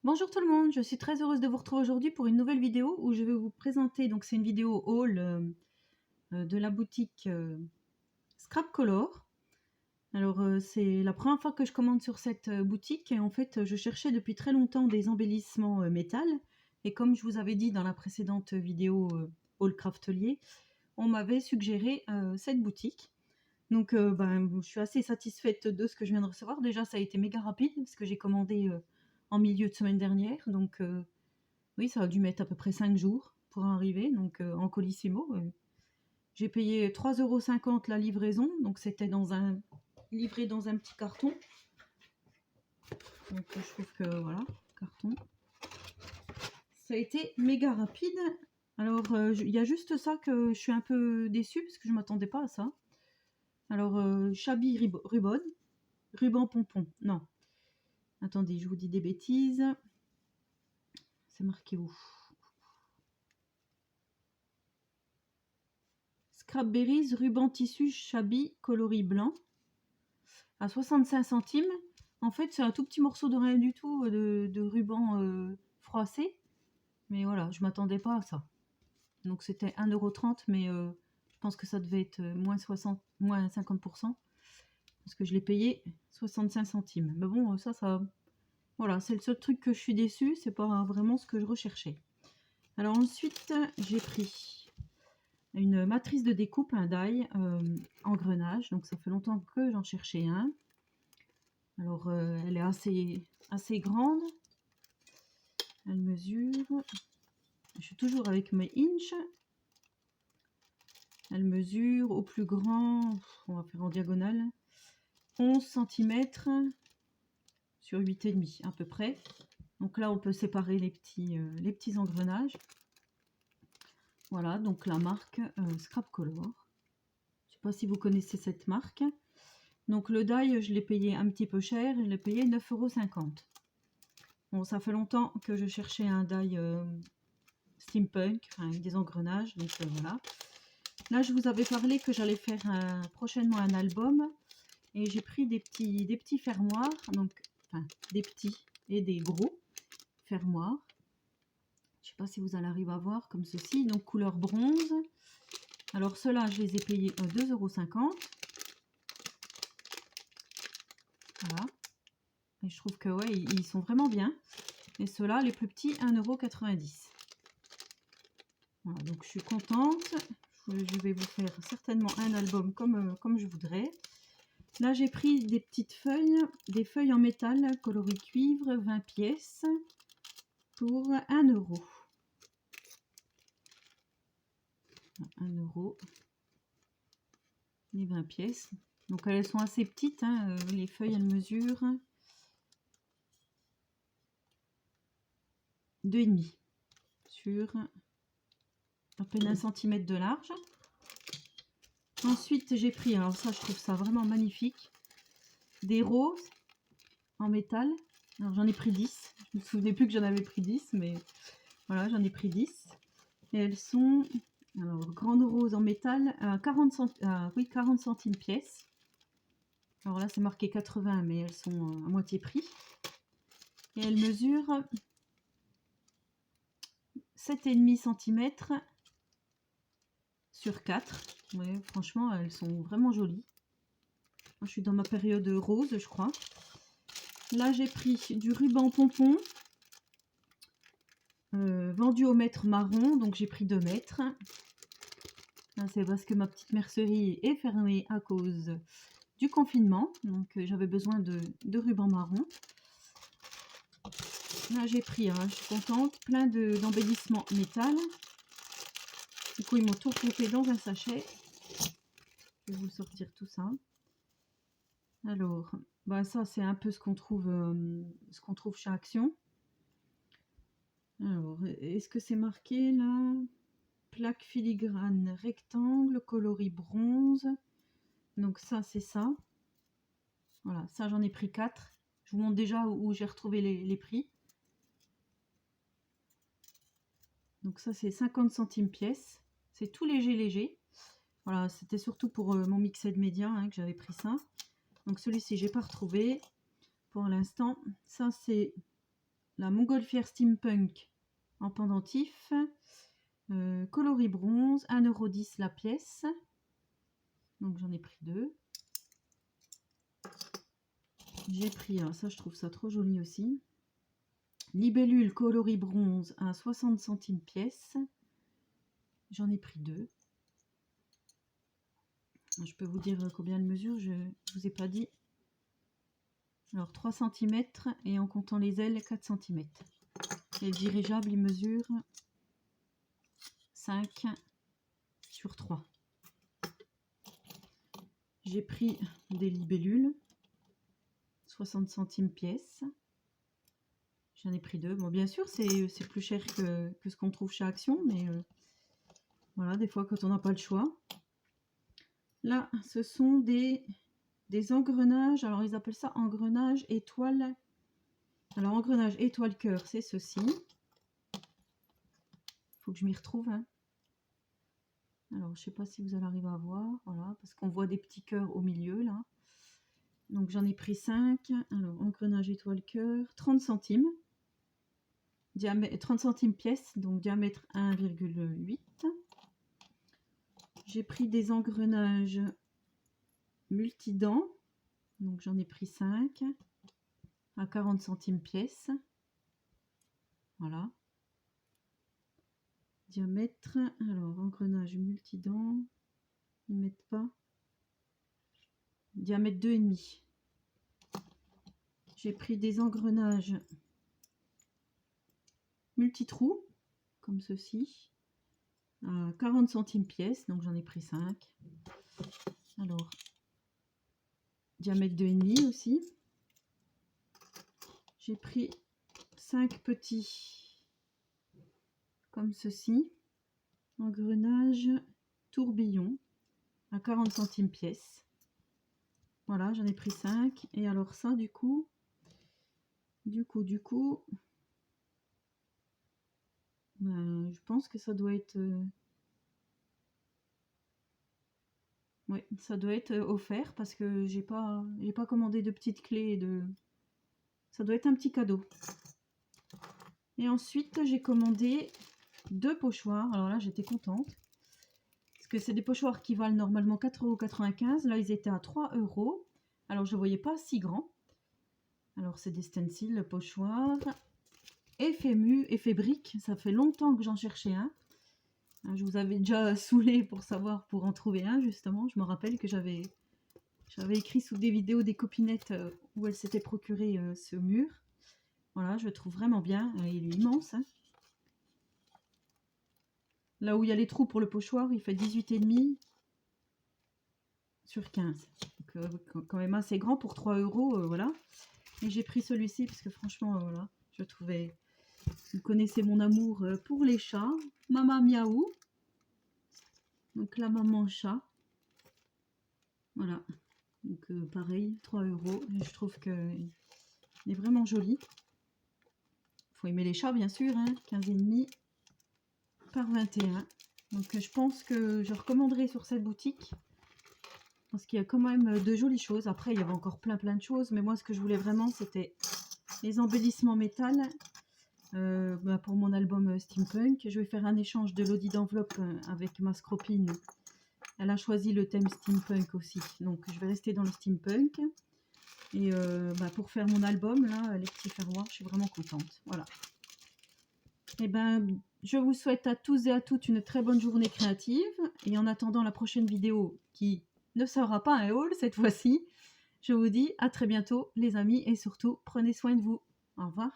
Bonjour tout le monde, je suis très heureuse de vous retrouver aujourd'hui pour une nouvelle vidéo où je vais vous présenter, donc c'est une vidéo haul de la boutique Scrap Color. Alors c'est la première fois que je commande sur cette boutique et en fait je cherchais depuis très longtemps des embellissements métal et comme je vous avais dit dans la précédente vidéo haul craftelier, on m'avait suggéré cette boutique. Donc je suis assez satisfaite de ce que je viens de recevoir. Déjà ça a été méga rapide parce que j'ai commandé en milieu de semaine dernière, donc oui, ça a dû mettre à peu près 5 jours pour arriver, donc en Colissimo. J'ai payé 3,50 € la livraison, donc c'était livré dans un petit carton. Donc je trouve que voilà, carton. Ça a été méga rapide. Alors il y a juste ça que je suis un peu déçue parce que je ne m'attendais pas à ça. Alors Shabby ruban pompon. Non, attendez, je vous dis des bêtises. C'est marqué où? Scrapberries, ruban tissu Shabby coloris blanc à 65 centimes. En fait, c'est un tout petit morceau de rien du tout de ruban froissé. Mais voilà, je m'attendais pas à ça. Donc c'était 1,30 €, mais je pense que ça devait être moins 50%. Parce que je l'ai payé 65 centimes. Mais bon, ça... Voilà, c'est le seul truc que je suis déçue. C'est pas vraiment ce que je recherchais. Alors ensuite, j'ai pris une matrice de découpe, un die engrenage. Donc ça fait longtemps que j'en cherchais un. Alors elle est assez grande. Elle mesure... Je suis toujours avec mes inches. Elle mesure au plus grand, on va faire en diagonale, 11 cm sur 8,5 à peu près. Donc là on peut séparer les petits engrenages. Voilà, donc la marque Scrap Color. Je ne sais pas si vous connaissez cette marque. Donc le die, je l'ai payé un petit peu cher, je l'ai payé 9,50 €. Bon, ça fait longtemps que je cherchais un die steampunk, enfin, avec des engrenages, donc voilà. Là, je vous avais parlé que j'allais faire prochainement un album et j'ai pris des petits fermoirs, donc enfin des petits et des gros fermoirs. Je ne sais pas si vous allez arriver à voir comme ceci, donc couleur bronze. Alors ceux-là, je les ai payés 2,50 €. Voilà. Et je trouve que ouais, ils sont vraiment bien. Et ceux-là, les plus petits, 1,90 €. Voilà, donc je suis contente. Je vais vous faire certainement un album comme je voudrais. Là, j'ai pris des petites feuilles, des feuilles en métal coloris cuivre, 20 pièces pour 1 €. 1 €. Les 20 pièces. Donc elles sont assez petites, hein, les feuilles, elles mesurent 2,5 sur à peine 1 cm de large. Ensuite, j'ai pris, alors ça, je trouve ça vraiment magnifique, des roses en métal. Alors j'en ai pris 10. Je me souvenais plus que j'en avais pris 10, mais voilà, j'en ai pris 10. Et elles sont, alors, grande rose en métal à 40 centimes pièce. Alors là, c'est marqué 80, mais elles sont à moitié prix. Et elles mesurent 7,5 cm sur 4. Ouais, franchement, elles sont vraiment jolies. Moi, je suis dans ma période rose, je crois. Là, j'ai pris du ruban pompon vendu au mètre marron, donc j'ai pris 2 mètres. C'est parce que ma petite mercerie est fermée à cause du confinement, donc j'avais besoin de ruban marron. Là, j'ai pris, je suis contente, plein d'embellissements métal. Du coup, ils m'ont tout regroupé dans un sachet. Je vais vous sortir tout ça. Alors, ça, c'est un peu ce qu'on trouve chez Action. Alors, est-ce que c'est marqué là? Plaque filigrane rectangle, coloris bronze. Donc ça, c'est ça. Voilà, ça, j'en ai pris 4. Je vous montre déjà où j'ai retrouvé les prix. Donc ça, c'est 50 centimes pièce. C'est tout léger. Voilà, c'était surtout pour mon Mixed Media que j'avais pris ça. Donc celui-ci, j'ai pas retrouvé pour l'instant. Ça, c'est la Montgolfière Steampunk en pendentif, coloris bronze, 1,10 € la pièce. Donc j'en ai pris 2. J'ai pris, alors ça je trouve ça trop joli aussi, libellule coloris bronze à 60 centimes pièce. J'en ai pris 2. Je peux vous dire combien de mesure, je ne vous ai pas dit. Alors 3 cm et en comptant les ailes 4 cm. Et le dirigeable il mesure 5 sur 3. J'ai pris des libellules 60 centimes pièce. J'en ai pris 2. Bon, bien sûr, c'est plus cher que ce qu'on trouve chez Action, mais voilà, des fois, quand on n'a pas le choix. Là, ce sont des engrenages. Alors, ils appellent ça engrenage étoile. Alors, engrenage étoile cœur, c'est ceci. Il faut que je m'y retrouve. Hein. Alors, je ne sais pas si vous allez arriver à voir. Voilà, parce qu'on voit des petits cœurs au milieu, là. Donc, j'en ai pris 5. Alors, engrenage étoile cœur, 30 centimes. 30 centimes pièce, donc diamètre 1,8. J'ai pris des engrenages multidents, donc j'en ai pris 5 à 40 centimes pièce. Voilà. Diamètre, alors engrenage multidents, ils mettent pas. Diamètre 2,5. J'ai pris des engrenages multitrous, comme ceci, à 40 centimes pièce, donc j'en ai pris 5. Alors, diamètre 2,5 aussi. J'ai pris 5 petits, comme ceci, engrenage tourbillon, à 40 centimes pièce. Voilà, j'en ai pris 5. Et alors ça, du coup, ben, je pense que ça doit être... oui, ça doit être offert parce que j'ai pas commandé de petites clés. Ça doit être un petit cadeau. Et ensuite, j'ai commandé 2 pochoirs. Alors là, j'étais contente. Parce que c'est des pochoirs qui valent normalement 4,95 €. Là, ils étaient à 3 €. Alors, je ne voyais pas si grand. Alors, c'est des stencils, pochoirs. Effet mu, effet brique. Ça fait longtemps que j'en cherchais un. Je vous avais déjà saoulé pour savoir, pour en trouver un, justement. Je me rappelle que j'avais écrit sous des vidéos des copinettes où elles s'étaient procuré ce mur. Voilà, je le trouve vraiment bien. Il est immense. Hein. Là où il y a les trous pour le pochoir, il fait 18,5 sur 15. Donc, quand même assez grand pour 3 €. Voilà. Et j'ai pris celui-ci parce que franchement, voilà, je trouvais... Vous connaissez mon amour pour les chats. Maman Miaou. Donc la maman chat. Voilà. Donc pareil, 3 €. Et je trouve qu'il est vraiment joli. Il faut aimer les chats, bien sûr. Hein, 15,5 par 21. Donc je pense que je recommanderai sur cette boutique. Parce qu'il y a quand même de jolies choses. Après, il y avait encore plein de choses. Mais moi, ce que je voulais vraiment, c'était les embellissements métal. Pour mon album Steampunk. Je vais faire un échange de l'audit d'enveloppe avec ma scropine. Elle a choisi le thème Steampunk aussi. Donc, je vais rester dans le Steampunk. Et pour faire mon album, là, les petits fermoirs, je suis vraiment contente. Voilà. Et je vous souhaite à tous et à toutes une très bonne journée créative. Et en attendant la prochaine vidéo qui ne sera pas un haul cette fois-ci, je vous dis à très bientôt les amis et surtout prenez soin de vous. Au revoir.